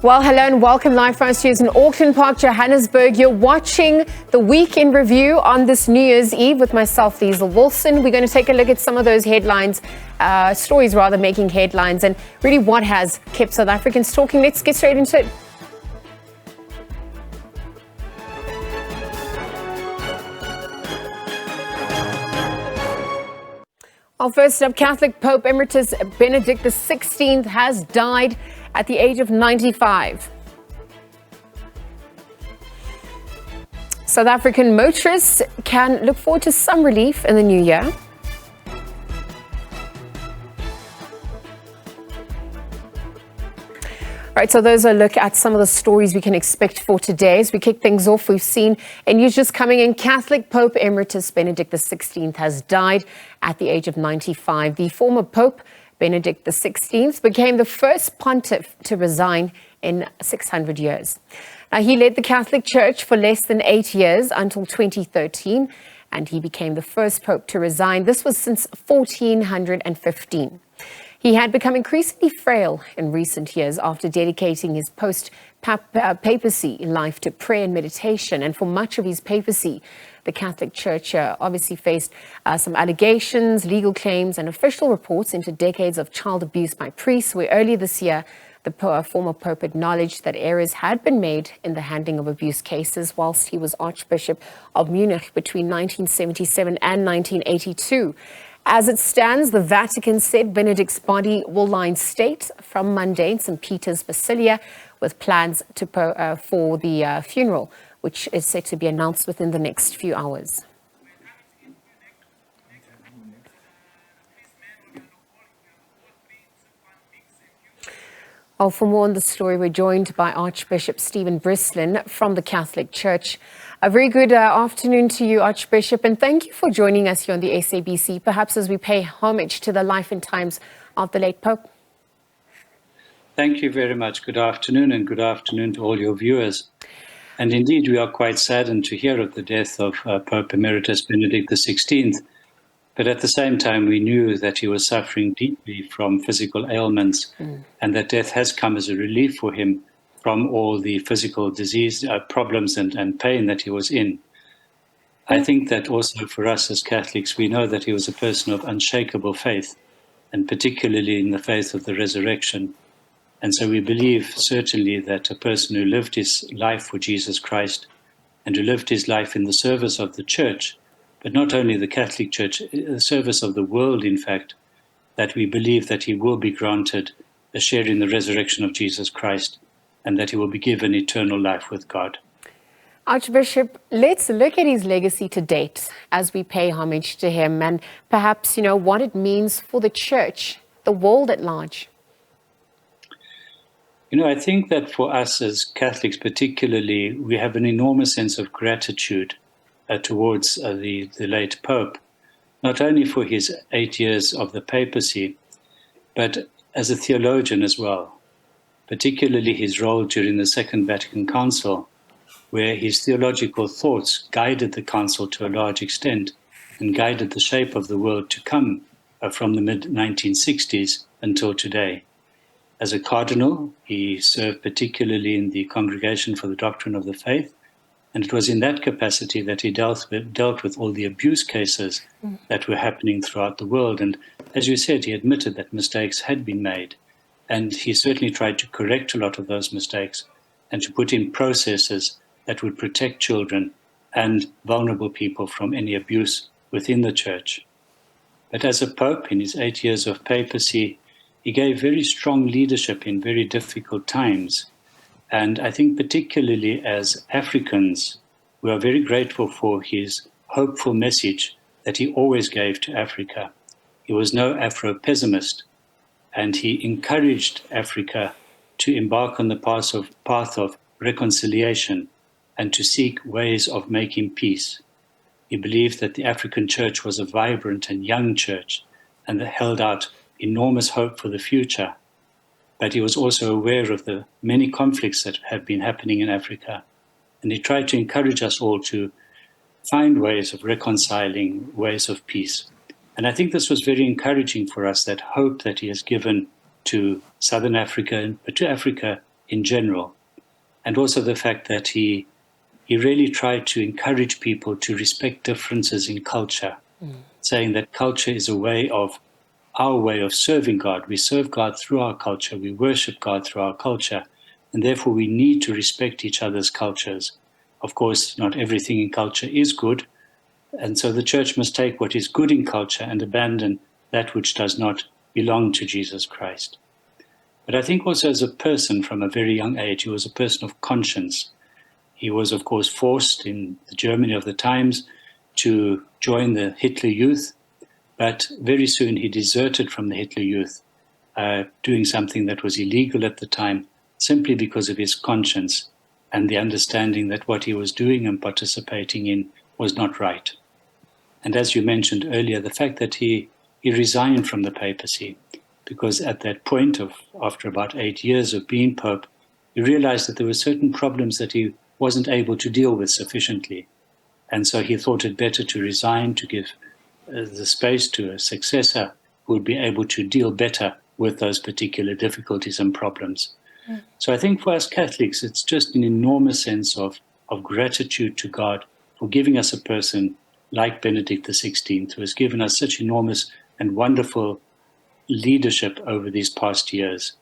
Well, hello and welcome live from our studios in Auckland Park, Johannesburg. You're watching the Week in Review on this New Year's Eve with myself, Liesl Wilson. We're going to take a look at some of those headlines, stories rather, making headlines, and really what has kept South Africans talking. Let's get straight into it. Well, first up, Catholic Pope Emeritus Benedict XVI has died at the age of 95. South African motorists can look forward to some relief in the new year. All right, so those are a look at some of the stories we can expect for today. As we kick things off, we've seen news just coming in. Catholic Pope Emeritus Benedict XVI has died at the age of 95. The former Pope Benedict XVI became the first pontiff to resign in 600 years. Now, he led the Catholic Church for less than 8 years until 2013, and he became the first pope to resign. This was since 1415. He had become increasingly frail in recent years after dedicating his post-papacy life to prayer and meditation. And for much of his papacy, the Catholic Church obviously faced some allegations, legal claims, and official reports into decades of child abuse by priests, where earlier this year, the former Pope acknowledged that errors had been made in the handling of abuse cases whilst he was Archbishop of Munich between 1977 and 1982. As it stands, the Vatican said Benedict's body will lie in state from Monday in St. Peter's Basilica, with plans for the funeral, which is set to be announced within the next few hours. Well, for more on the story, we're joined by Archbishop Stephen Brislin from the Catholic Church. A very good afternoon to you, Archbishop, and thank you for joining us here on the SABC, perhaps as we pay homage to the life and times of the late Pope. Thank you very much. Good afternoon, and good afternoon to all your viewers. And indeed, we are quite saddened to hear of the death of Pope Emeritus Benedict XVI. But at the same time, we knew that he was suffering deeply from physical ailments, and that death has come as a relief for him from all the physical disease problems and pain that he was in. I think that also for us as Catholics, we know that he was a person of unshakable faith, and particularly in the faith of the resurrection. And so we believe certainly that a person who lived his life for Jesus Christ and who lived his life in the service of the Church, but not only the Catholic Church, the service of the world, in fact, that we believe that he will be granted a share in the resurrection of Jesus Christ, and that he will be given eternal life with God. Archbishop, let's look at his legacy to date as we pay homage to him, and perhaps, what it means for the Church, the world at large. I think that for us as Catholics particularly, we have an enormous sense of gratitude towards the late Pope, not only for his 8 years of the papacy, but as a theologian as well, particularly his role during the Second Vatican Council, where his theological thoughts guided the Council to a large extent and guided the shape of the world to come from the mid-1960s until today. As a cardinal, he served particularly in the Congregation for the Doctrine of the Faith, and it was in that capacity that he dealt with all the abuse cases that were happening throughout the world. And as you said, he admitted that mistakes had been made, and he certainly tried to correct a lot of those mistakes and to put in processes that would protect children and vulnerable people from any abuse within the Church. But as a Pope, in his 8 years of papacy, he gave very strong leadership in very difficult times. And I think particularly as Africans, we are very grateful for his hopeful message that he always gave to Africa. He was no Afro-pessimist, and he encouraged Africa to embark on the path of reconciliation and to seek ways of making peace. He believed that the African Church was a vibrant and young church and that held out enormous hope for the future. But he was also aware of the many conflicts that have been happening in Africa. And he tried to encourage us all to find ways of reconciling, ways of peace. And I think this was very encouraging for us, that hope that he has given to Southern Africa, but to Africa in general. And also the fact that he really tried to encourage people to respect differences in culture, saying that culture is our way of serving God. We serve God through our culture. We worship God through our culture. And therefore, we need to respect each other's cultures. Of course, not everything in culture is good. And so the church must take what is good in culture and abandon that which does not belong to Jesus Christ. But I think also as a person from a very young age, he was a person of conscience. He was, of course, forced in the Germany of the times to join the Hitler Youth, but very soon he deserted from the Hitler Youth, doing something that was illegal at the time, simply because of his conscience and the understanding that what he was doing and participating in was not right. And as you mentioned earlier, the fact that he resigned from the papacy, because at that point after about 8 years of being Pope, he realized that there were certain problems that he wasn't able to deal with sufficiently. And so he thought it better to resign, to give the space to a successor who would be able to deal better with those particular difficulties and problems. So I think for us Catholics, it's just an enormous sense of gratitude to God for giving us a person like Benedict XVI, who has given us such enormous and wonderful leadership over these past years.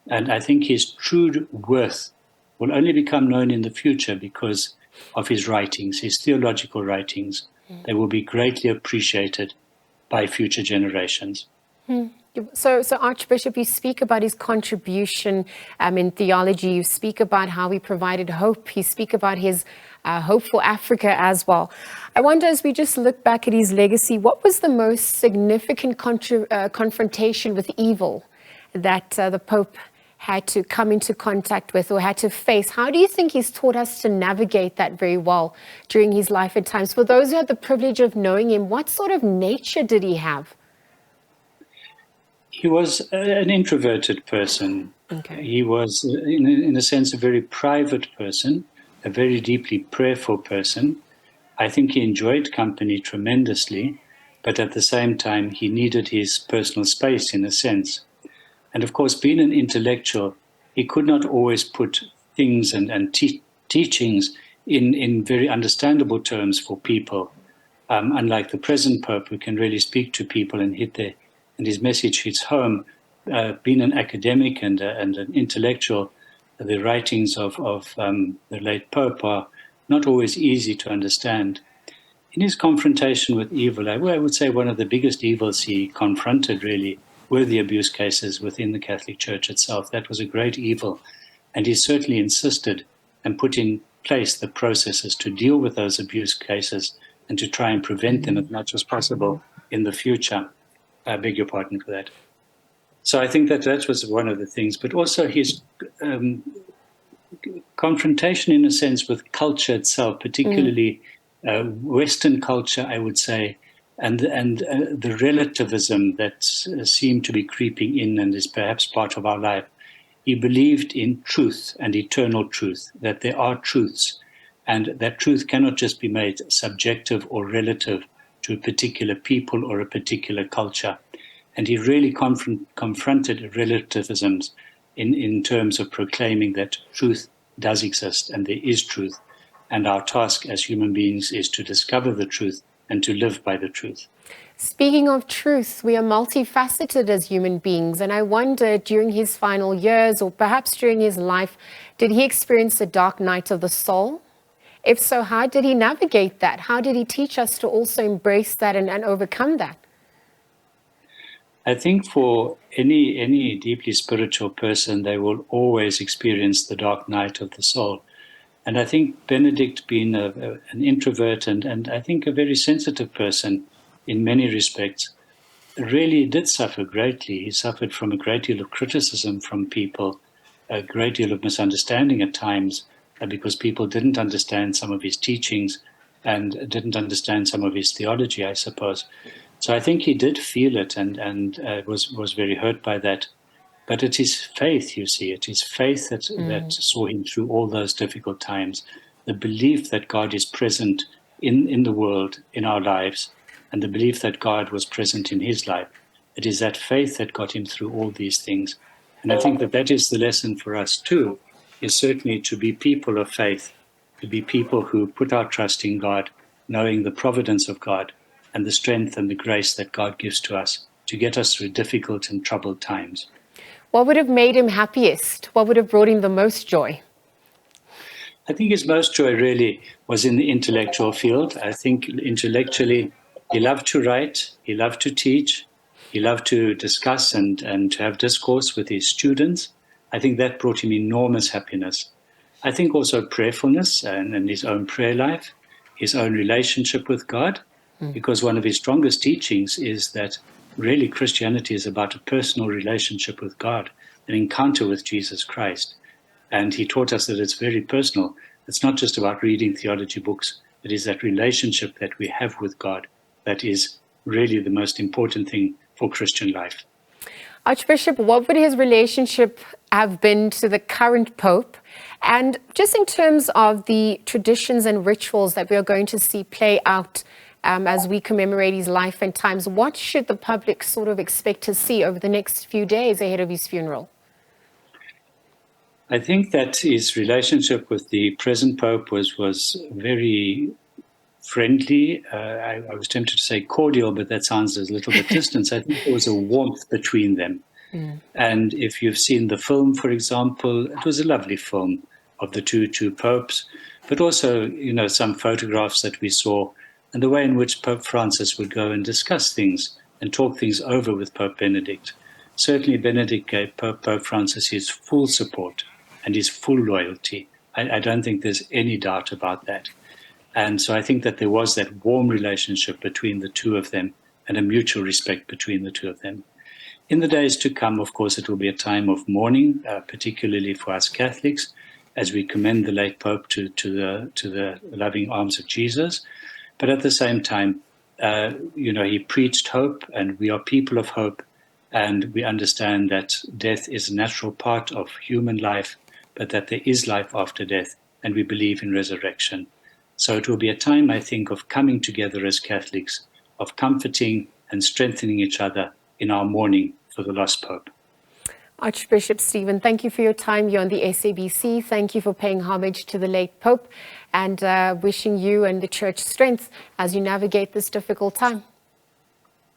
And I think his true worth will only become known in the future because of his writings, his theological writings. They will be greatly appreciated by future generations. So Archbishop, you speak about his contribution in theology. You speak about how he provided hope. You speak about his hope for Africa as well. I wonder, as we just look back at his legacy, what was the most significant confrontation with evil that the Pope had to come into contact with or had to face? How do you think he's taught us to navigate that very well during his life at times? For those who had the privilege of knowing him, what sort of nature did he have? He was an introverted person. Okay. He was, in a sense, a very private person, a very deeply prayerful person. I think he enjoyed company tremendously, but at the same time, he needed his personal space in a sense. And of course, being an intellectual, he could not always put things and teachings in very understandable terms for people. Unlike the present Pope, who can really speak to people and his message hits home. Being an academic and an intellectual, the writings of the late Pope are not always easy to understand. In his confrontation with evil, I would say one of the biggest evils he confronted really were the abuse cases within the Catholic Church itself. That was a great evil. And he certainly insisted and put in place the processes to deal with those abuse cases and to try and prevent them as much as possible in the future. I beg your pardon for that. So I think that was one of the things, but also his confrontation, in a sense, with culture itself, particularly Western culture, I would say, and the relativism that seemed to be creeping in and is perhaps part of our life. He believed in truth and eternal truth, that there are truths, and that truth cannot just be made subjective or relative to a particular people or a particular culture. And he really confronted relativisms in terms of proclaiming that truth does exist and there is truth. And our task as human beings is to discover the truth and to live by the truth. Speaking of truth, we are multifaceted as human beings. And I wonder, during his final years or perhaps during his life, did he experience the dark night of the soul? If so, how did he navigate that? How did he teach us to also embrace that and overcome that? I think for any deeply spiritual person, they will always experience the dark night of the soul. And I think Benedict, being an introvert and I think a very sensitive person in many respects, really did suffer greatly. He suffered from a great deal of criticism from people, a great deal of misunderstanding at times, because people didn't understand some of his teachings and didn't understand some of his theology, I suppose. So I think he did feel it and was very hurt by that. But it is faith, you see. It is faith that saw him through all those difficult times. The belief that God is present in the world, in our lives, and the belief that God was present in his life. It is that faith that got him through all these things. And I think that is the lesson for us too, is certainly to be people of faith, to be people who put our trust in God, knowing the providence of God and the strength and the grace that God gives to us to get us through difficult and troubled times. What would have made him happiest? What would have brought him the most joy? I think his most joy really was in the intellectual field. I think intellectually, he loved to write, he loved to teach, he loved to discuss and to have discourse with his students. I think that brought him enormous happiness. I think also prayerfulness and his own prayer life, his own relationship with God, because one of his strongest teachings is that really Christianity is about a personal relationship with God, an encounter with Jesus Christ. And he taught us that it's very personal. It's not just about reading theology books. It is that relationship that we have with God that is really the most important thing for Christian life. Archbishop, what would his relationship have been to the current Pope? And just in terms of the traditions and rituals that we are going to see play out as we commemorate his life and times, what should the public sort of expect to see over the next few days ahead of his funeral? I think that his relationship with the present Pope was very friendly. I was tempted to say cordial, but that sounds a little bit distant. I think there was a warmth between them. And if you've seen the film, for example, it was a lovely film of the two popes, but also, some photographs that we saw and the way in which Pope Francis would go and discuss things and talk things over with Pope Benedict. Certainly Benedict gave Pope Francis his full support and his full loyalty. I don't think there's any doubt about that. And so I think that there was that warm relationship between the two of them and a mutual respect between the two of them. In the days to come, of course, it will be a time of mourning, particularly for us Catholics, as we commend the late Pope to the loving arms of Jesus. But at the same time, he preached hope, and we are people of hope, and we understand that death is a natural part of human life, but that there is life after death, and we believe in resurrection. So it will be a time, I think, of coming together as Catholics, of comforting and strengthening each other in our mourning for the lost Pope. Archbishop Stephen, thank you for your time here on the SABC. Thank you for paying homage to the late Pope and wishing you and the Church strength as you navigate this difficult time.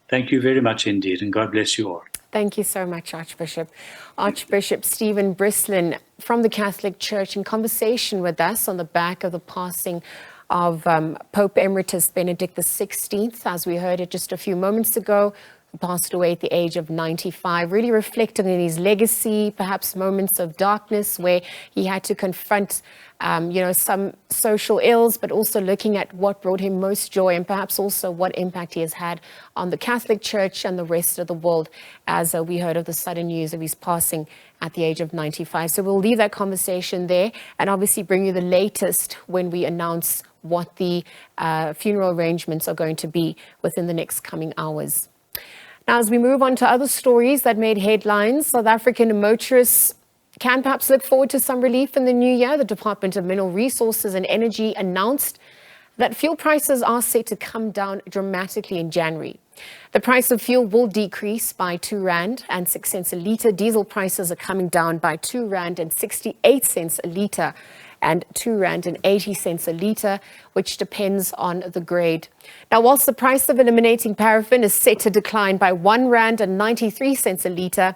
Thank you very much indeed, and God bless you all. Thank you so much, Archbishop. Archbishop Stephen Brislin from the Catholic Church in conversation with us on the back of the passing of Pope Emeritus Benedict XVI, as we heard it just a few moments ago, who passed away at the age of 95, really reflecting on his legacy, perhaps moments of darkness where he had to confront some social ills, but also looking at what brought him most joy and perhaps also what impact he has had on the Catholic Church and the rest of the world, as we heard of the sudden news of his passing at the age of 95. So we'll leave that conversation there and obviously bring you the latest when we announce what the funeral arrangements are going to be within the next coming hours. Now, as we move on to other stories that made headlines, South African motorists can perhaps look forward to some relief in the new year. The Department of Mineral Resources and Energy announced that fuel prices are set to come down dramatically in January. The price of fuel will decrease by R2.06 a litre. Diesel prices are coming down by R2.68 a litre and R2.80 a litre, which depends on the grade. Now, whilst the price of eliminating paraffin is set to decline by R1.93 a litre,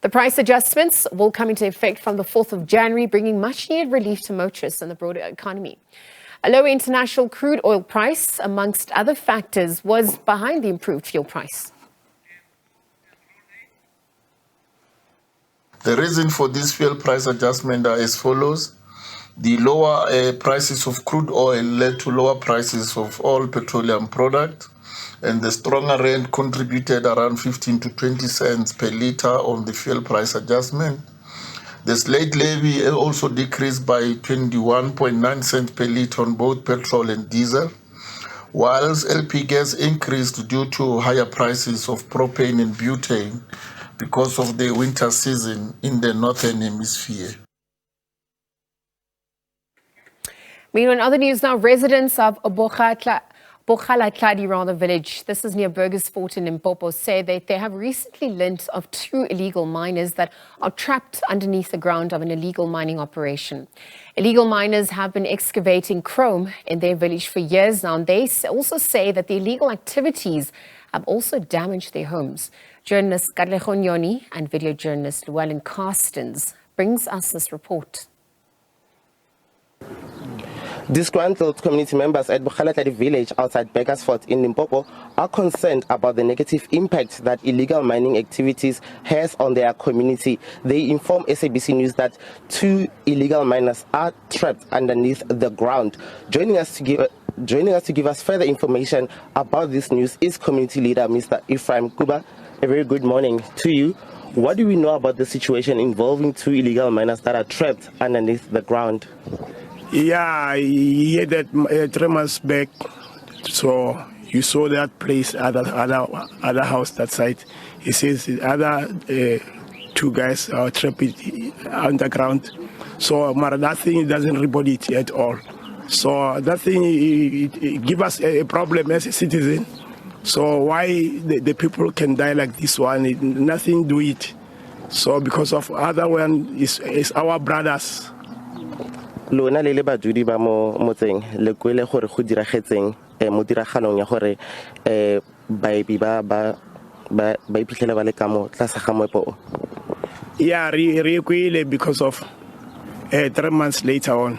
the price adjustments will come into effect from the 4th of January, bringing much-needed relief to motorists and the broader economy. A lower international crude oil price, amongst other factors, was behind the improved fuel price. The reason for this fuel price adjustment are as follows. The lower prices of crude oil led to lower prices of all petroleum products, and the stronger rand contributed around 15 to 20 cents per litre on the fuel price adjustment. The slate levy also decreased by 21.9 cents per litre on both petrol and diesel, whilst LP gas increased due to higher prices of propane and butane because of the winter season in the Northern Hemisphere. Meanwhile, in other news now, residents of Bokgalatladi village, this is near Burgersfort in Limpopo, say that they have recently learnt of 2 illegal miners that are trapped underneath the ground of an illegal mining operation. Illegal miners have been excavating chrome in their village for years now, and they also say that the illegal activities have also damaged their homes. Journalist Gqeberha and video journalist Llewellyn Carstens brings us this report. Disgruntled community members at Bokgalatladi village outside Burgersfort in Limpopo are concerned about the negative impact that illegal mining activities has on their community. They inform SABC News that 2 illegal miners are trapped underneath the ground. Joining us to give us further information about this news is community leader Mr. Gqeberha. A very good morning to you. What do we know about the situation involving 2 illegal miners that are trapped underneath the ground? Yeah, he had that 3 months back. So you saw that place, other house that side. He says the other 2 guys are trapped underground. So that thing doesn't report it at all. So that thing it give us a problem as a citizen. So why the people can die like this one? Nothing do it. So because of other one is our brothers. Lona le badudi ba mo motseng le kwele gore go diragetseng mo diragalong ya gore baebi ba iphitlhela ba le ka mo tlase ga moepo. Yeah, re kwele because of 3 months later on.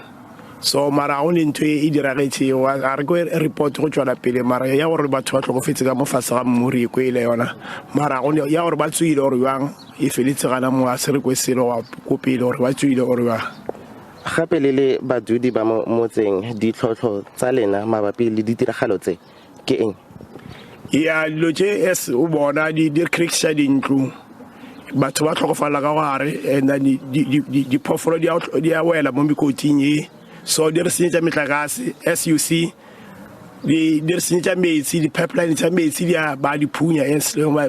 So mara on into e diragetse wa re go report go tswala pele mara ya gore batho ba tlhokofetse ka mo fase ga mmuri kwele yona mara on ya gore ba tswile gore yang e feletse gana mo a se re kweselo wa kopile gore ba tswile gore ba gape le badudi ba mo motseng ditlhotlho tsa lena mabapi le ditiragalo tse ke eng? Ya loje es o bona di cricksha dintlu batho ba tlhokofala ka gare and di phofolo di a wela mo mikoting e so di re senyetsa metlakase as you see di re senyetsa metsi di pipeline tsa metsi di a ba di phunya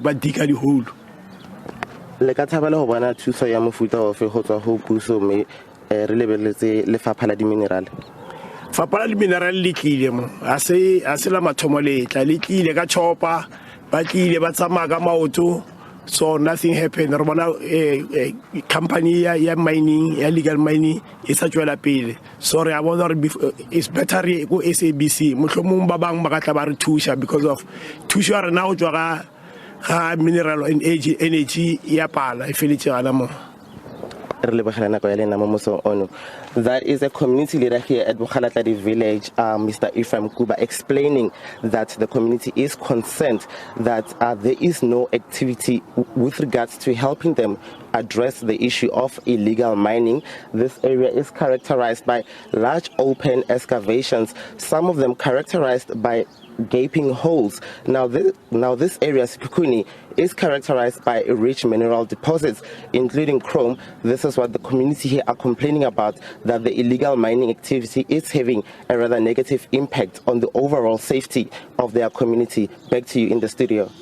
ba dika di hole. Le ka thabela go bona thuso ya mofuta ofe go tswa go puso me re lebeletse lefapha la diminerale? Fapha la diminerale le tlile mo a se la mathomo le tla le tlile ka chopa ba tlile ba tsamaya ka maoto. So nothing happened. Re bona company ya mining ya legal mining e sa tswela pele. So re a bona gore it's better re go SABC mohlomong ba bang ba ka tla ba re thusha because of thusha re na go tswa ga mineral and energy ya pala e feletse gana mo. That is a community leader here at Bokgalatladi village, Mr. Gqeberha, explaining that the community is concerned that there is no activity with regards to helping them address the issue of illegal mining. This area is characterized by large open excavations, some of them characterized by gaping holes. Now this area, Sikukuni, is characterized by rich mineral deposits, including chrome. This is what the community here are complaining about, that the illegal mining activity is having a rather negative impact on the overall safety of their community. Back to you in the studio. Thank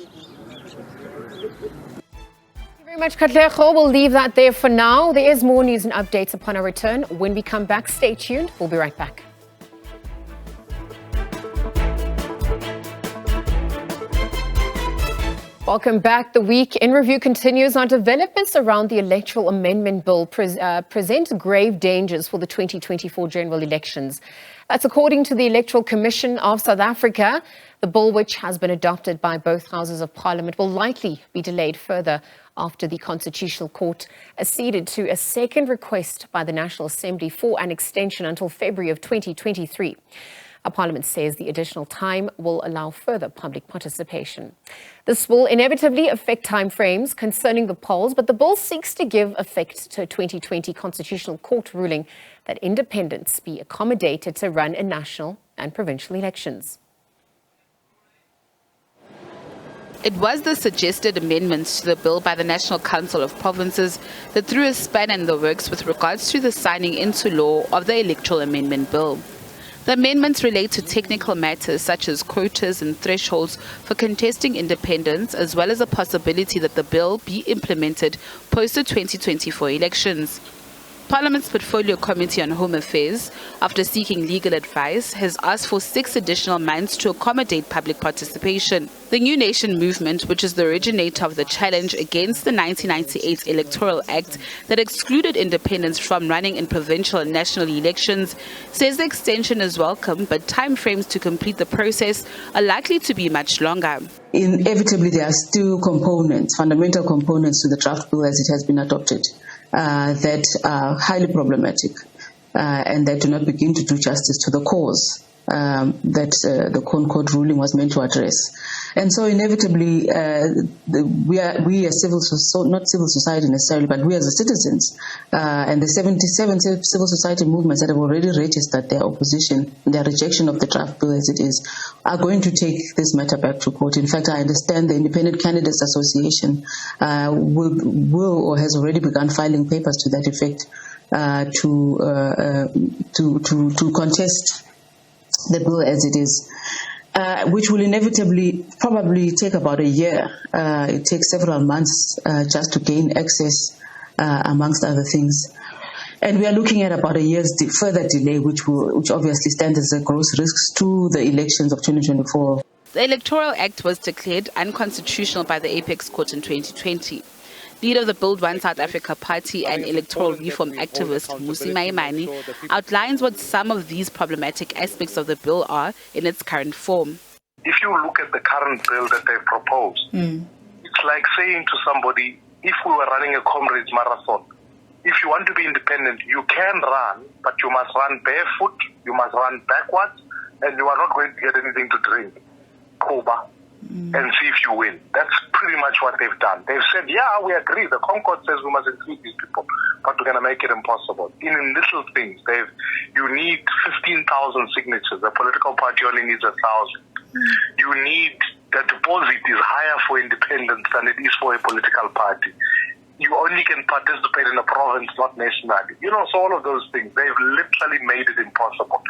you very much, Gqeberha. We'll leave that there for now. There is more news and updates upon our return. When we come back, stay tuned. We'll be right back. Welcome back. The Week in Review continues. Our developments around the Electoral Amendment Bill present grave dangers for the 2024 general elections. That's according to the Electoral Commission of South Africa. The bill, which has been adopted by both houses of parliament, will likely be delayed further after the Constitutional Court acceded to a second request by the National Assembly for an extension until February of 2023. Our Parliament says the additional time will allow further public participation. This will inevitably affect timeframes concerning the polls, but the bill seeks to give effect to a 2020 Constitutional Court ruling that independents be accommodated to run in national and provincial elections. It was the suggested amendments to the bill by the National Council of Provinces that threw a spanner in the works with regards to the signing into law of the Electoral Amendment Bill. The amendments relate to technical matters such as quotas and thresholds for contesting independents, as well as a possibility that the bill be implemented post the 2024 elections. Parliament's Portfolio Committee on Home Affairs, after seeking legal advice, has asked for 6 additional months to accommodate public participation. The New Nation movement, which is the originator of the challenge against the 1998 Electoral Act that excluded independents from running in provincial and national elections, says the extension is welcome, but timeframes to complete the process are likely to be much longer. Inevitably, there are still components, fundamental components to the draft bill as it has been adopted, that are highly problematic and that do not begin to do justice to the cause that the Concord ruling was meant to address. And so inevitably, we as not civil society necessarily, but we as the citizens, and the 77 civil society movements that have already registered their opposition, their rejection of the draft bill as it is, are going to take this matter back to court. In fact, I understand the Independent Candidates Association will or has already begun filing papers to that effect to contest the bill as it is, which will inevitably probably take about a year. It takes several months just to gain access, amongst other things. And we are looking at about a year's further delay, which obviously stands as a gross risk to the elections of 2024. The Electoral Act was declared unconstitutional by the Apex Court in 2020. Leader of the Build One South Africa Party and electoral reform activist Musi Maimane outlines what some of these problematic aspects of the bill are in its current form. If you look at the current bill that they've proposed, it's like saying to somebody, if we were running a comrades marathon, if you want to be independent, you can run, but you must run barefoot, you must run backwards, and you are not going to get anything to drink. Koba. And see if you win. That's pretty much what they've done. They've said, yeah, we agree. The Concord says we must include these people, but we're going to make it impossible. In little things, you need 15,000 signatures. The political party only needs 1,000. You need, the deposit is higher for independents than it is for a political party. You only can participate in a province, not nationally. So all of those things, they've literally made it impossible.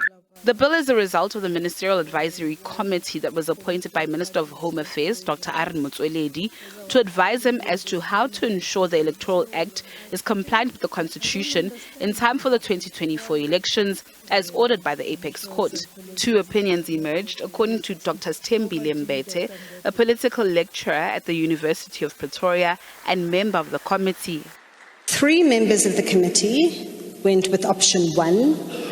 The bill is a result of the Ministerial Advisory Committee that was appointed by Minister of Home Affairs, Dr. Aaron Motsoaledi, to advise him as to how to ensure the Electoral Act is compliant with the Constitution in time for the 2024 elections, as ordered by the Apex Court. 2 opinions emerged, according to Dr. Stembile Mbete, a political lecturer at the University of Pretoria and member of the committee. 3 members of the committee went with option 1,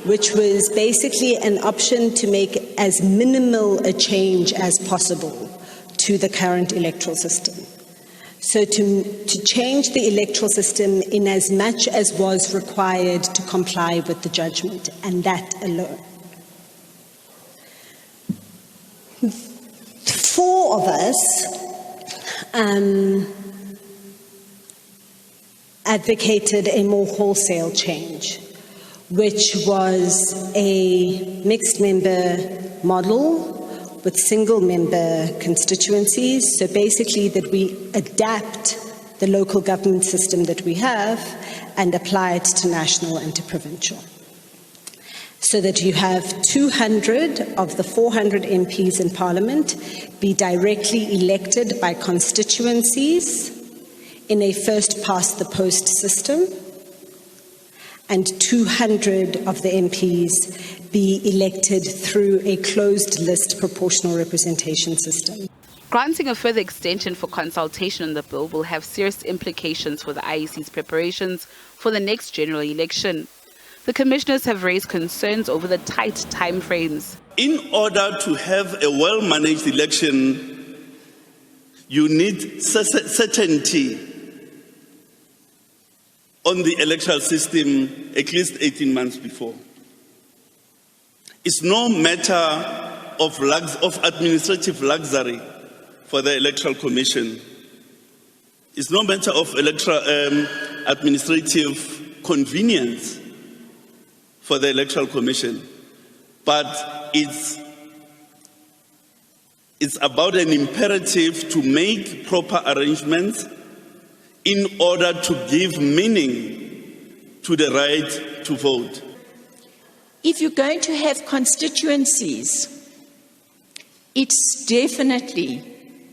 which was basically an option to make as minimal a change as possible to the current electoral system. So to change the electoral system in as much as was required to comply with the judgment, and that alone. 4 of us advocated a more wholesale change, which was a mixed member model with single member constituencies. So basically that we adapt the local government system that we have and apply it to national and to provincial. So that you have 200 of the 400 MPs in Parliament be directly elected by constituencies in a first-past-the-post system, and 200 of the MPs be elected through a closed-list proportional representation system. Granting a further extension for consultation on the bill will have serious implications for the IEC's preparations for the next general election. The commissioners have raised concerns over the tight timeframes. In order to have a well-managed election, you need certainty on the electoral system at least 18 months before. It's no matter of administrative luxury for the Electoral Commission. It's no matter of administrative convenience for the Electoral Commission, but it's about an imperative to make proper arrangements in order to give meaning to the right to vote. If you're going to have constituencies, it's definitely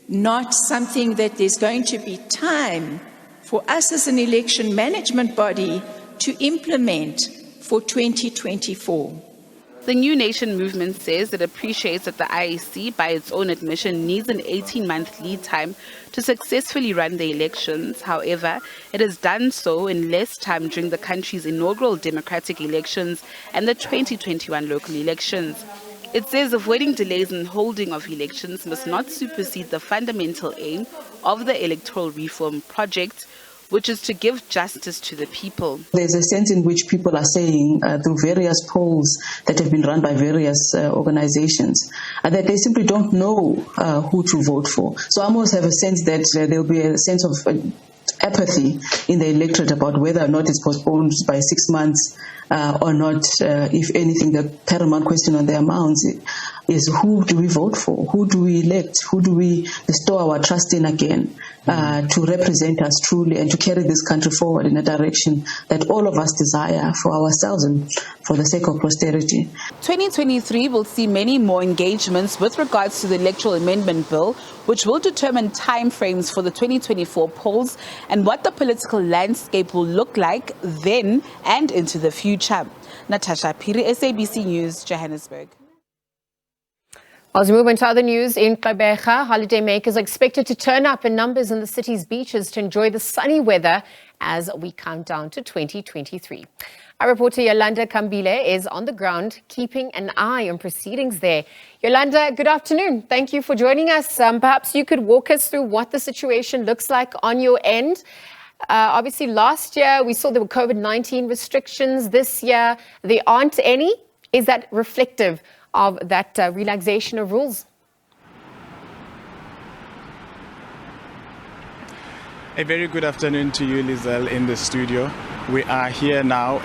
not something that there's going to be time for us as an election management body to implement for 2024. The New Nation movement says it appreciates that the IEC, by its own admission, needs an 18-month lead time to successfully run the elections. However, it has done so in less time during the country's inaugural democratic elections and the 2021 local elections. It says avoiding delays in holding of elections must not supersede the fundamental aim of the electoral reform project, which is to give justice to the people. There's a sense in which people are saying through various polls that have been run by various organizations that they simply don't know who to vote for. So I almost have a sense that there'll be a sense of apathy in the electorate about whether or not it's postponed by 6 months or not. If anything, the paramount question on their minds is who do we vote for? Who do we elect? Who do we bestow our trust in again to represent us truly and to carry this country forward in a direction that all of us desire for ourselves and for the sake of posterity. 2023 will see many more engagements with regards to the Electoral Amendment Bill, which will determine timeframes for the 2024 polls and what the political landscape will look like then and into the future. Natasha Piri, SABC News, Johannesburg. As we move into other news, in Gqeberha, holidaymakers are expected to turn up in numbers in the city's beaches to enjoy the sunny weather as we count down to 2023. Our reporter Yolanda Kambile is on the ground, keeping an eye on proceedings there. Yolanda, good afternoon. Thank you for joining us. Perhaps you could walk us through what the situation looks like on your end. Obviously, last year we saw there were COVID-19 restrictions. This year there aren't any. Is that reflective of that relaxation of rules? A very good afternoon to you, Lizelle, in the studio. We are here now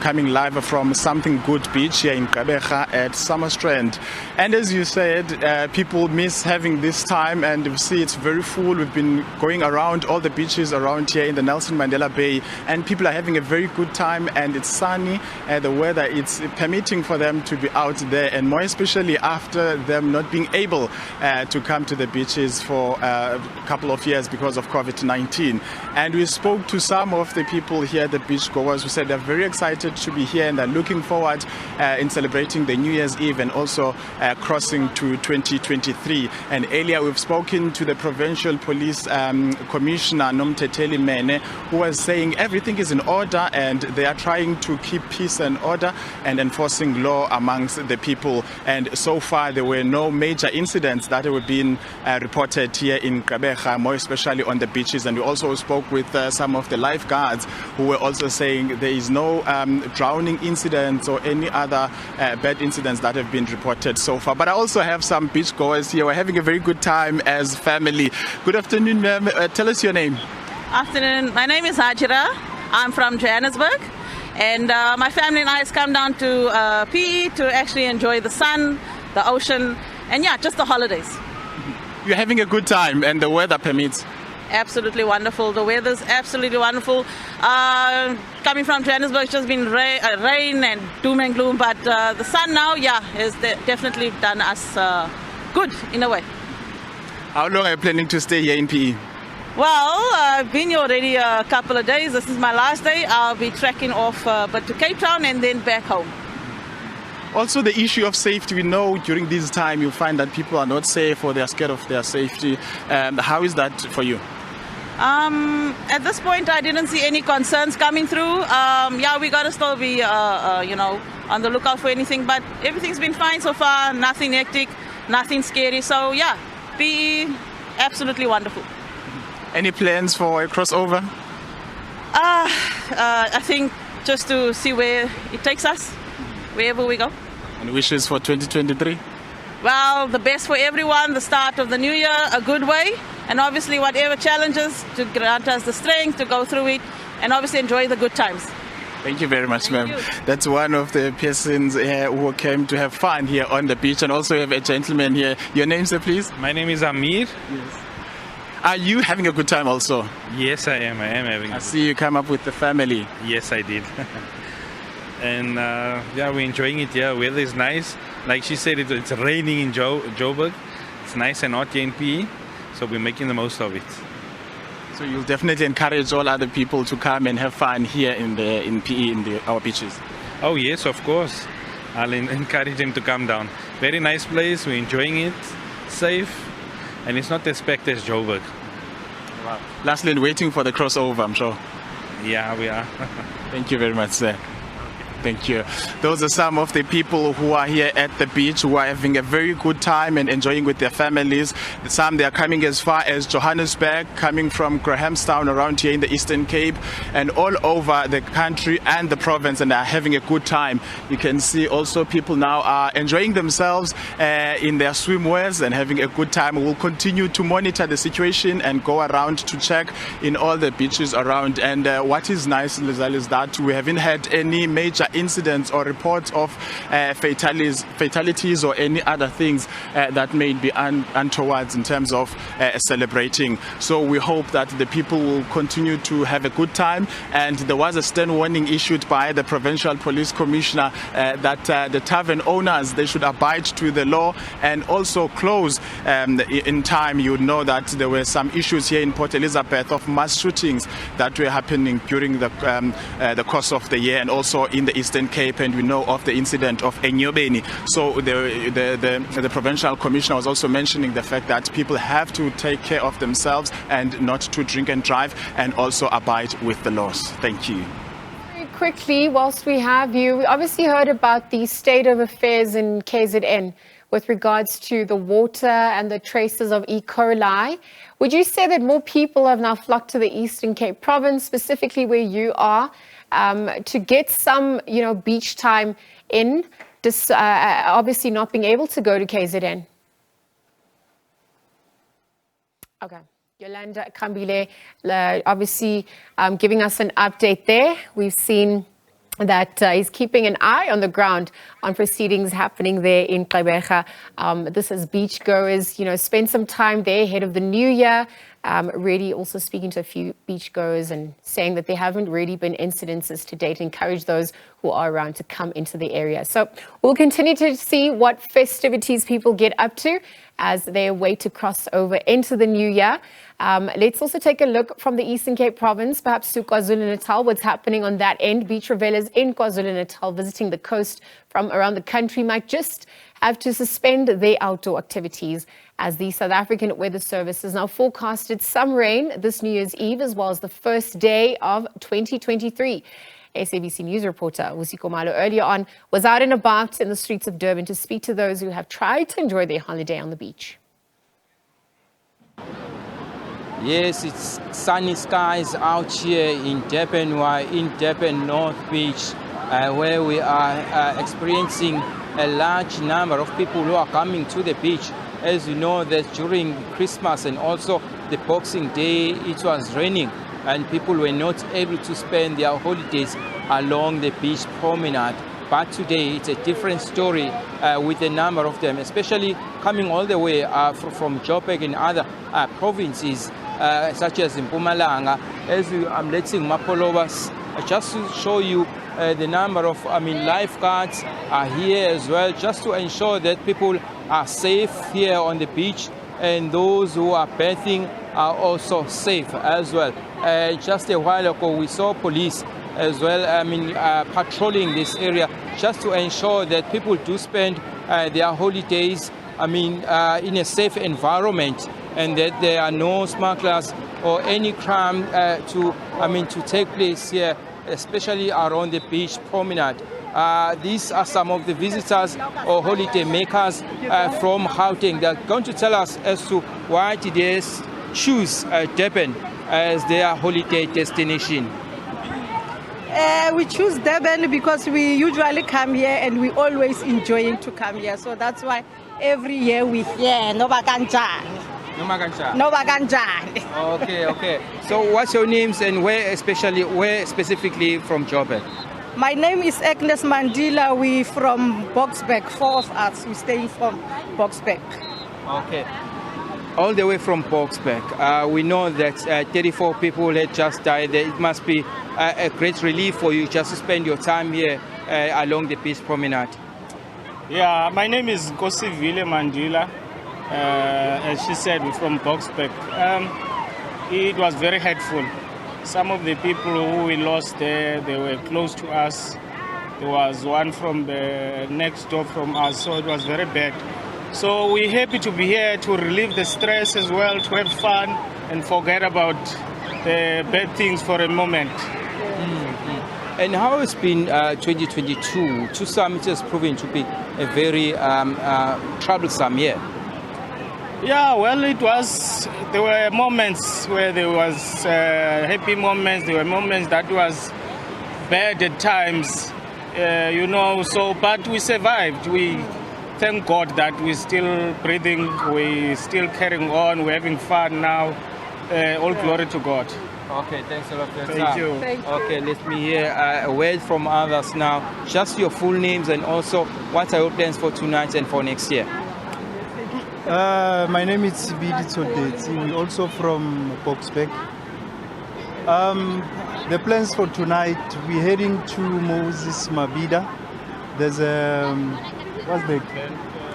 coming live from Something Good Beach here in Gqeberha at Summer Strand. And as you said, people miss having this time, and you see it's very full. We've been going around all the beaches around here in the Nelson Mandela Bay, and people are having a very good time, and it's sunny. The weather, it's permitting for them to be out there, and more especially after them not being able to come to the beaches for a couple of years because of COVID-19. And we spoke to some of the people here, the beachgoers, who said they're very excited to be here and they're looking forward in celebrating the New Year's Eve and also crossing to 2023. And earlier we've spoken to the Provincial Police Commissioner Nomteteli Mene, who was saying everything is in order and they are trying to keep peace and order and enforcing law amongst the people. And so far there were no major incidents that were being reported here in Gqeberha, more especially on the beaches. And we also spoke with some of the lifeguards who were also saying there is no drowning incidents or any other bad incidents that have been reported so far. But I also have some beachgoers here. We're having a very good time as family. Good afternoon, ma'am. Tell us your name. Afternoon. My name is Hajira. I'm from Johannesburg. And my family and I has come down to PE to actually enjoy the sun, the ocean, and yeah, just the holidays. You're having a good time and the weather permits. Absolutely wonderful. The weather's absolutely wonderful. Coming from Johannesburg, it's just been rain and doom and gloom, but the sun now, yeah, has definitely done us good in a way. How long are you planning to stay here in PE? Well, I've been here already a couple of days. This is my last day. I'll be trekking off but to Cape Town and then back home. Also, the issue of safety. We know during this time you find that people are not safe or they are scared of their safety. How is that for you? At this point, I didn't see any concerns coming through. Yeah, we got to still be, on the lookout for anything, but everything's been fine so far. Nothing hectic, nothing scary. So yeah, PE, absolutely wonderful. Any plans for a crossover? I think just to see where it takes us, wherever we go. And wishes for 2023? Well, the best for everyone, the start of the new year, a good way. And obviously whatever challenges, to grant us the strength to go through it and obviously enjoy the good times. Thank you very much, ma'am. That's one of the persons here who came to have fun here on the beach. And also we have a gentleman here. Your name, sir, please? My name is Amir. Yes. Are you having a good time also? Yes, I am. I am having a good time. I see you come up with the family. Yes, I did. And yeah, we're enjoying it. Yeah, weather is nice. Like she said, it's raining in Joburg. It's nice and hot here in PE, so we're making the most of it. So you'll definitely encourage all other people to come and have fun here in PE, our beaches. Oh yes, of course. I'll encourage them to come down. Very nice place. We're enjoying it. Safe, and it's not as packed as Joburg. Wow. Lastly, waiting for the crossover, I'm sure. Yeah, we are. Thank you very much, sir. Thank you. Those are some of the people who are here at the beach who are having a very good time and enjoying with their families. Some, they are coming as far as Johannesburg, coming from Grahamstown around here in the Eastern Cape, and all over the country and the province, and are having a good time. You can see also people now are enjoying themselves in their swimwears and having a good time. We'll continue to monitor the situation and go around to check in all the beaches around. And what is nice, Lizelle, is that we haven't had any major incidents or reports of fatalities or any other things that may be untowards in terms of celebrating. So we hope that the people will continue to have a good time. And there was a stern warning issued by the Provincial Police Commissioner that the tavern owners, they should abide to the law and also close in time. You know that there were some issues here in Port Elizabeth of mass shootings that were happening during the course of the year, and also in the Eastern Cape, and we know of the incident of Enyobeni. So the Provincial Commissioner was also mentioning the fact that people have to take care of themselves and not to drink and drive, and also abide with the laws. Thank you. Very quickly, whilst we have you, we obviously heard about the state of affairs in KZN with regards to the water and the traces of E. coli. Would you say that more people have now flocked to the Eastern Cape province, specifically where you are, to get some, beach time in, obviously not being able to go to KZN? Okay. Yolanda Kambile, obviously giving us an update there. We've seen that he's keeping an eye on the ground on proceedings happening there in Gqeberha. This is beachgoers, spend some time there ahead of the new year. Really also speaking to a few beachgoers and saying that there haven't really been incidences to date. Encourage those who are around to come into the area. So we'll continue to see what festivities people get up to as they await to cross over into the new year. Let's also take a look from the Eastern Cape province, perhaps to KwaZulu-Natal, what's happening on that end. Beach revelers in KwaZulu-Natal visiting the coast from around the country might just have to suspend their outdoor activities as the South African Weather Service has now forecasted some rain this New Year's Eve as well as the first day of 2023. SABC News reporter Wusiko Malo earlier on was out and about in the streets of Durban to speak to those who have tried to enjoy their holiday on the beach. Yes, it's sunny skies out here in Durban. We are in Durban North Beach, where we are experiencing a large number of people who are coming to the beach. As you know, that during Christmas and also the Boxing Day, it was raining and people were not able to spend their holidays along the beach promenade. But today it's a different story with a number of them, especially coming all the way from Joburg and other provinces such as in Mpumalanga. As I'm letting Mapolovas just to show you the number of lifeguards are here as well, just to ensure that people are safe here on the beach, and those who are bathing are also safe as well. Just a while ago we saw police as well patrolling this area just to ensure that people do spend their holidays in a safe environment, and that there are no smugglers or any crime to take place here, especially around the beach promenade. These are some of the visitors or holiday makers from Gauteng. They're going to tell us as to why did they choose Durban as their holiday destination. We choose Durban because we usually come here and we always enjoying to come here. So that's why every year we here. Noba kanjani. Okay. So what's your names and where specifically from Joburg? My name is Agnes Mandila. We from Boksburg. 4 of us. We staying from Boksburg. Okay. All the way from Boksburg. We know that 34 people had just died. It must be a great relief for you just to spend your time here along the beach promenade. Yeah, my name is Gqeberha Mandila. As she said, we're from Boksburg. it was very hurtful. Some of the people who we lost there, they were close to us. There was one from the next door from us, so it was very bad. So we're happy to be here to relieve the stress as well, to have fun and forget about the bad things for a moment. And how has been 2022? To some, it has proven to be a very troublesome year. Yeah, well, there were moments where there was happy moments, there were moments that was bad at times, but we survived. We thank God that we're still breathing, we're still carrying on, we're having fun now. All glory to God. Okay, thanks a lot for your Thank time. you. Thank you. Okay, let me hear a word from others now. Just your full names and also what are your plans for tonight and for next year? My name is Benedict. We're also from Boksburg. The plans for tonight, we're heading to Moses Mabhida. There's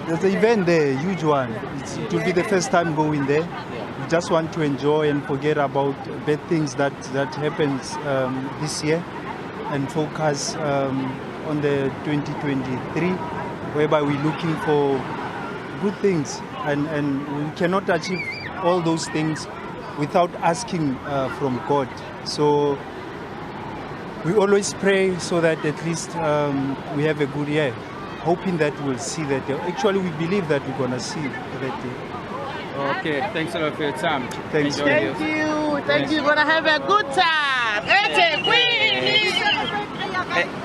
there's an event there, a huge one. It will be the first time going there. We just want to enjoy and forget about bad things that happens this year and focus on the 2023, whereby we're looking for good things. And we cannot achieve all those things without asking from God. So we always pray so that at least we have a good year, hoping that we'll see that. Actually, we believe that we're going to see that day. Okay, thanks a lot for your time. Thanks. Thank you. Thank you. We're going to have a good time.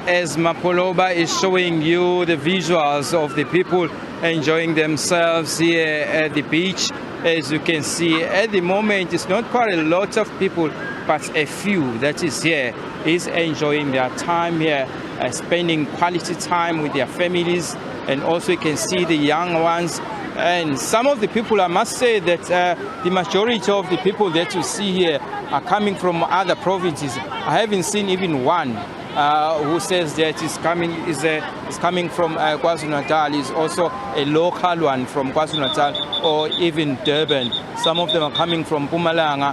As Mapoloba is showing you the visuals of the people enjoying themselves here at the beach, as you can see at the moment it's not quite a lot of people, but a few that is here is enjoying their time here, spending quality time with their families, and also you can see the young ones. And some of the people, I must say that the majority of the people that you see here are coming from other provinces. I haven't seen even one who says that is coming from KwaZulu-Natal, is also a local one from KwaZulu-Natal or even Durban. Some of them are coming from Mpumalanga,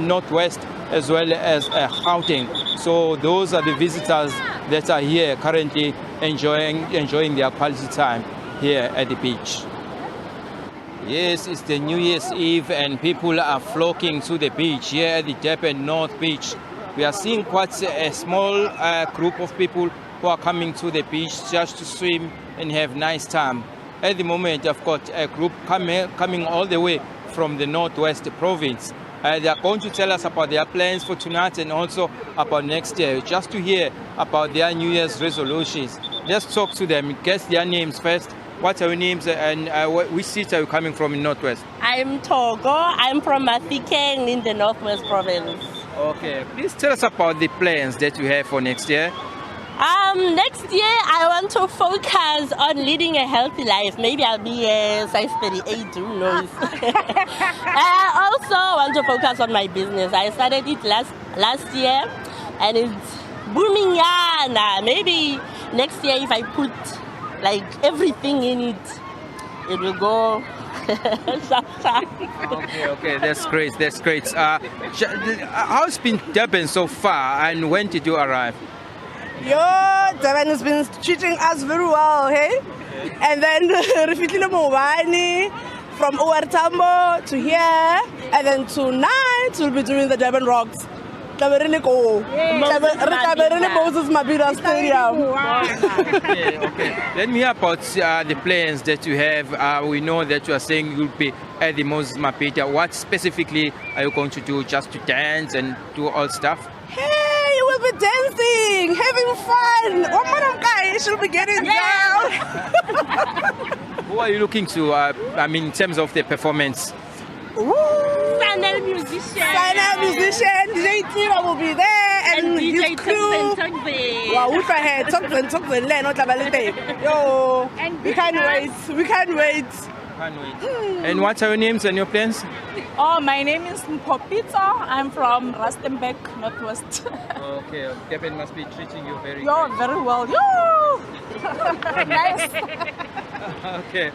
northwest, as well as Gauteng. So those are the visitors that are here currently enjoying their quality time here at the beach. Yes, it's the New Year's Eve and people are flocking to the beach here at the Durban North Beach. We are seeing quite a small group of people who are coming to the beach just to swim and have nice time. At the moment, I've got a group coming all the way from the Northwest province. They are going to tell us about their plans for tonight and also about next year, just to hear about their New Year's resolutions. Let's talk to them, guess their names first. What are your names and which seats are you coming from in Northwest? I'm Togo. I'm from Mafikeng in the Northwest province. Okay, please tell us about the plans that you have for next year. Next year, I want to focus on leading a healthy life. Maybe I'll be a size 38, who knows. I also want to focus on my business. I started it last year and it's booming. Maybe next year if I put like everything in it, it will go. Okay, that's great. How's been Durban so far and when did you arrive? Durban has been treating us very well, hey? And then from Uartambo to here, and then tonight we'll be doing the Durban Rocks. Moses Mabhida Stadium. Okay. Let me hear about the plans that you have. We know that you are saying you'll be at the Moses Mabhida. What specifically are you going to do? Just to dance and do all stuff? Hey, we'll be dancing, having fun. She'll be getting down. Who are you looking to, in terms of the performance? Final musician. DJ Tira will be there and his crew. We can't wait. And what are your names and your plans? My name is Limpopo. I'm from Rustenburg, Northwest. Okay, Kevin must be treating you very well. Very well. Nice. Okay,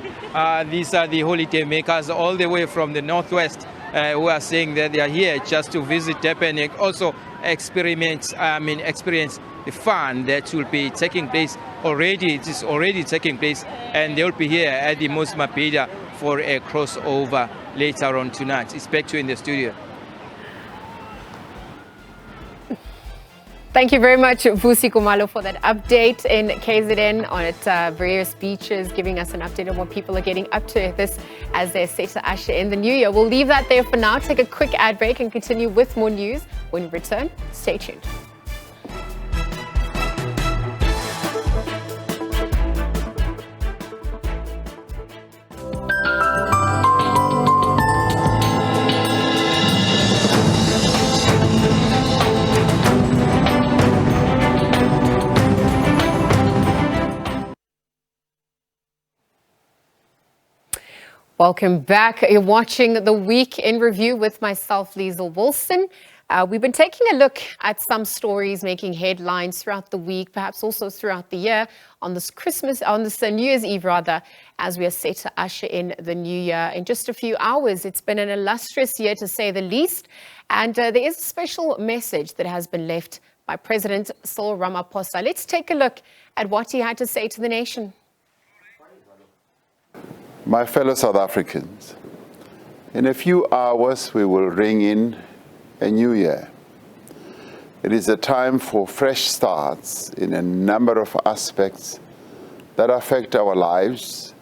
these are the holiday makers all the way from the northwest who are saying that they are here just to visit Durban and also experience the fun that will be taking place already. It is already taking place, and they'll be here at the Mos Mabhida for a crossover later on tonight. It's back to you in the studio. Thank you very much, Vusi Kumalo, for that update in KZN on its various beaches, giving us an update on what people are getting up to this as they set to usher in the new year. We'll leave that there for now, take a quick ad break and continue with more news. When we return, stay tuned. Welcome back. You're watching The Week in Review with myself, Liesl Wilson. We've been taking a look at some stories making headlines throughout the week, perhaps also throughout the year, on this New Year's Eve rather, as we are set to usher in the new year in just a few hours. It's been an illustrious year to say the least, and there is a special message that has been left by President Cyril Ramaphosa. Let's take a look at what he had to say to the nation. My fellow South Africans, in a few hours we will ring in a new year. It is a time for fresh starts in a number of aspects that affect our lives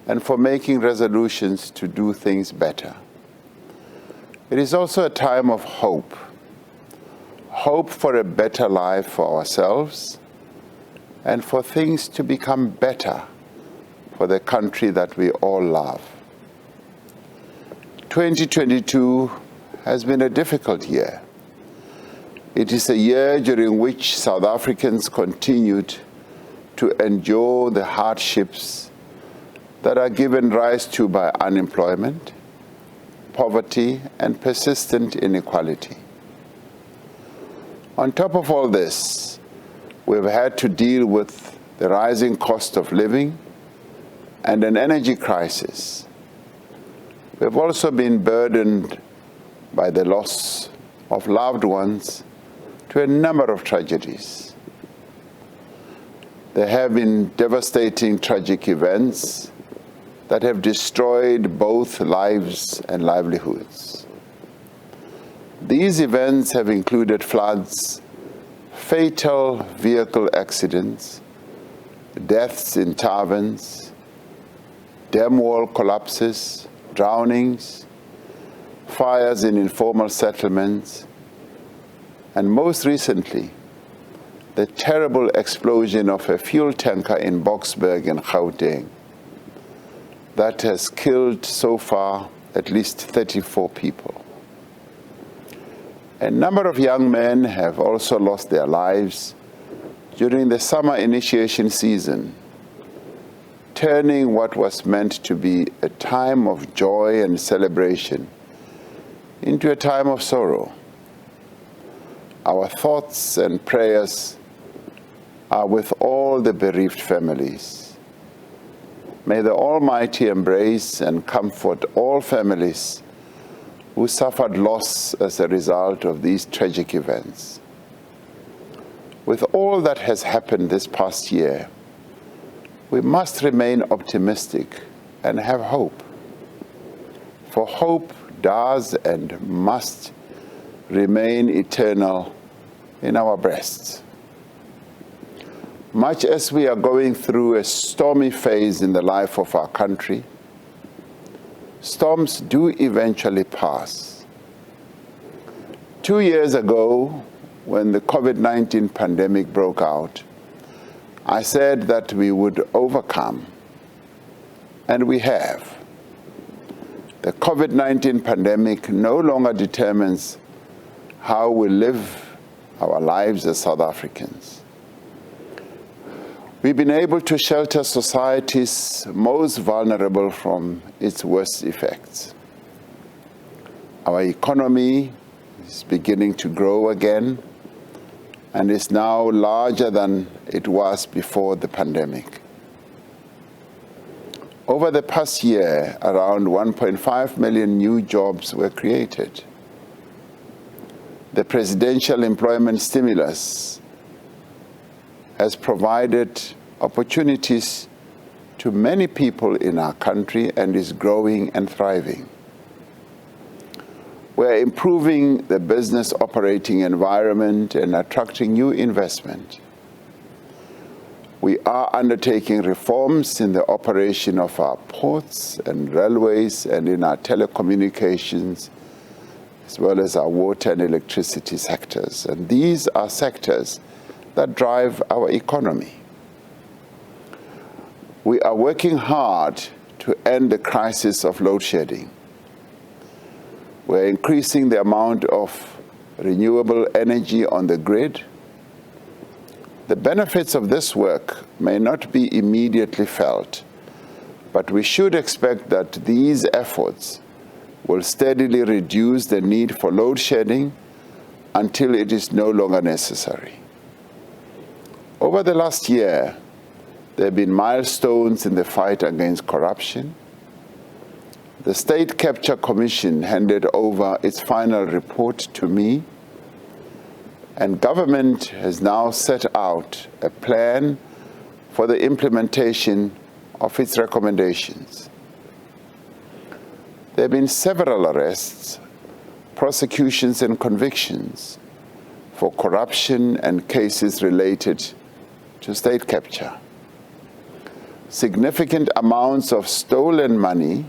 and for making resolutions to do things better. It is also a time of hope. Hope for a better life for ourselves and for things to become better for the country that we all love. 2022 has been a difficult year. It is a year during which South Africans continued to endure the hardships that are given rise to by unemployment, poverty, and persistent inequality. On top of all this, we've had to deal with the rising cost of living and an energy crisis. We've also been burdened by the loss of loved ones to a number of tragedies. There have been devastating tragic events that have destroyed both lives and livelihoods. These events have included floods, fatal vehicle accidents, deaths in taverns, dam wall collapses, drownings, fires in informal settlements, and most recently, the terrible explosion of a fuel tanker in Boksburg in Gauteng that has killed so far at least 34 people. A number of young men have also lost their lives during the summer initiation season, turning what was meant to be a time of joy and celebration into a time of sorrow. Our thoughts and prayers are with all the bereaved families. May the Almighty embrace and comfort all families who suffered loss as a result of these tragic events. With all that has happened this past year, we must remain optimistic and have hope. For hope does and must remain eternal in our breasts. Much as we are going through a stormy phase in the life of our country, storms do eventually pass. 2 years ago, when the COVID-19 pandemic broke out, I said that we would overcome, and we have. The COVID-19 pandemic no longer determines how we live our lives as South Africans. We've been able to shelter societies most vulnerable from its worst effects. Our economy is beginning to grow again and is now larger than it was before the pandemic. Over the past year, around 1.5 million new jobs were created. The presidential employment stimulus has provided opportunities to many people in our country and is growing and thriving. We're improving the business operating environment and attracting new investment. We are undertaking reforms in the operation of our ports and railways and in our telecommunications, as well as our water and electricity sectors. And these are sectors that drive our economy. We are working hard to end the crisis of load shedding. We're increasing the amount of renewable energy on the grid. The benefits of this work may not be immediately felt, but we should expect that these efforts will steadily reduce the need for load shedding until it is no longer necessary. Over the last year, there have been milestones in the fight against corruption. The State Capture Commission handed over its final report to me, and government has now set out a plan for the implementation of its recommendations. There have been several arrests, prosecutions and convictions for corruption and cases related to state capture. Significant amounts of stolen money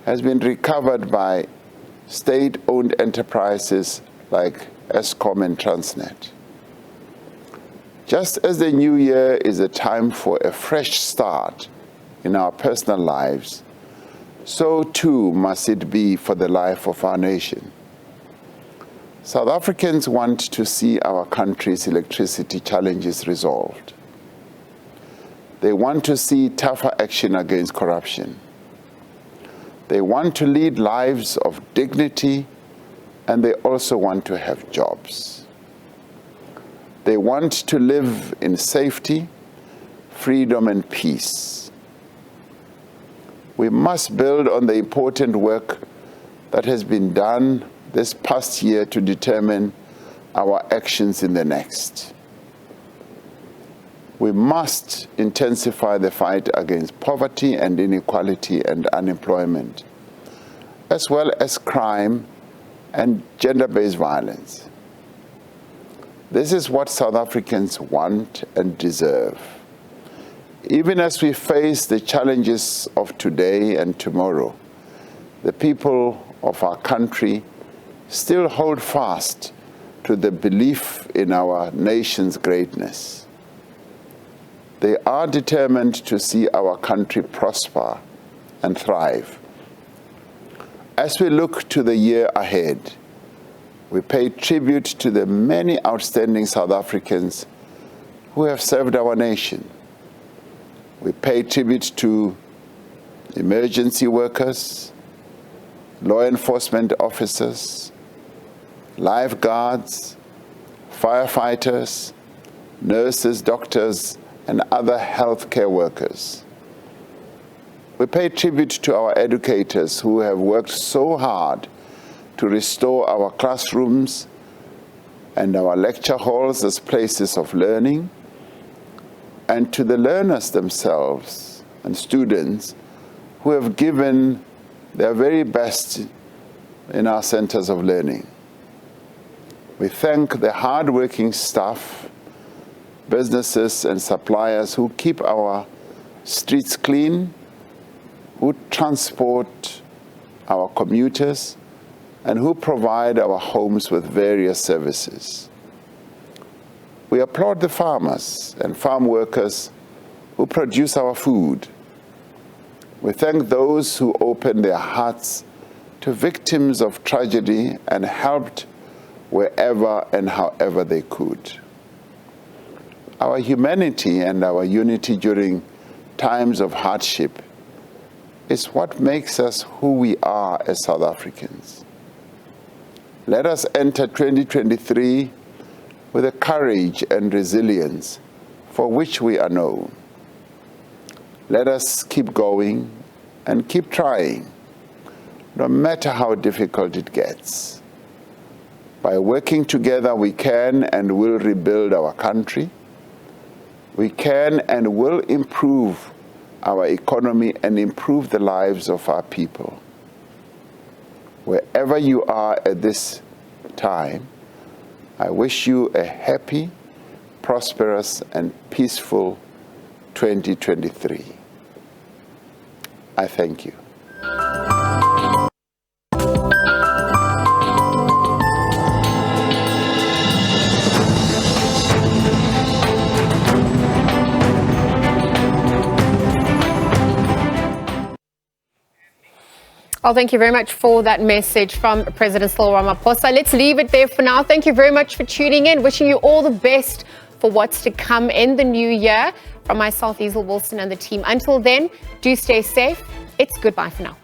has been recovered by state-owned enterprises like Eskom and Transnet. Just as the new year is a time for a fresh start in our personal lives, so too must it be for the life of our nation. South Africans want to see our country's electricity challenges resolved. They want to see tougher action against corruption. They want to lead lives of dignity, and they also want to have jobs. They want to live in safety, freedom, and peace. We must build on the important work that has been done this past year to determine our actions in the next. We must intensify the fight against poverty and inequality and unemployment, as well as crime and gender-based violence. This is what South Africans want and deserve. Even as we face the challenges of today and tomorrow, the people of our country still hold fast to the belief in our nation's greatness. They are determined to see our country prosper and thrive. As we look to the year ahead, we pay tribute to the many outstanding South Africans who have served our nation. We pay tribute to emergency workers, law enforcement officers, lifeguards, firefighters, nurses, doctors, and other healthcare workers. We pay tribute to our educators who have worked so hard to restore our classrooms and our lecture halls as places of learning, and to the learners themselves and students who have given their very best in our centers of learning. We thank the hard-working staff, businesses and suppliers who keep our streets clean, who transport our commuters, and who provide our homes with various services. We applaud the farmers and farm workers who produce our food. We thank those who opened their hearts to victims of tragedy and helped wherever and however they could. Our humanity and our unity during times of hardship is what makes us who we are as South Africans. Let us enter 2023 with the courage and resilience for which we are known. Let us keep going and keep trying, no matter how difficult it gets. By working together, we can and will rebuild our country. We can and will improve our economy and improve the lives of our people. Wherever you are at this time, I wish you a happy, prosperous, and peaceful 2023. I thank you. Well, thank you very much for that message from President Cyril Ramaphosa. Let's leave it there for now. Thank you very much for tuning in. Wishing you all the best for what's to come in the new year. From myself, Hazel Wilson, and the team. Until then, do stay safe. It's goodbye for now.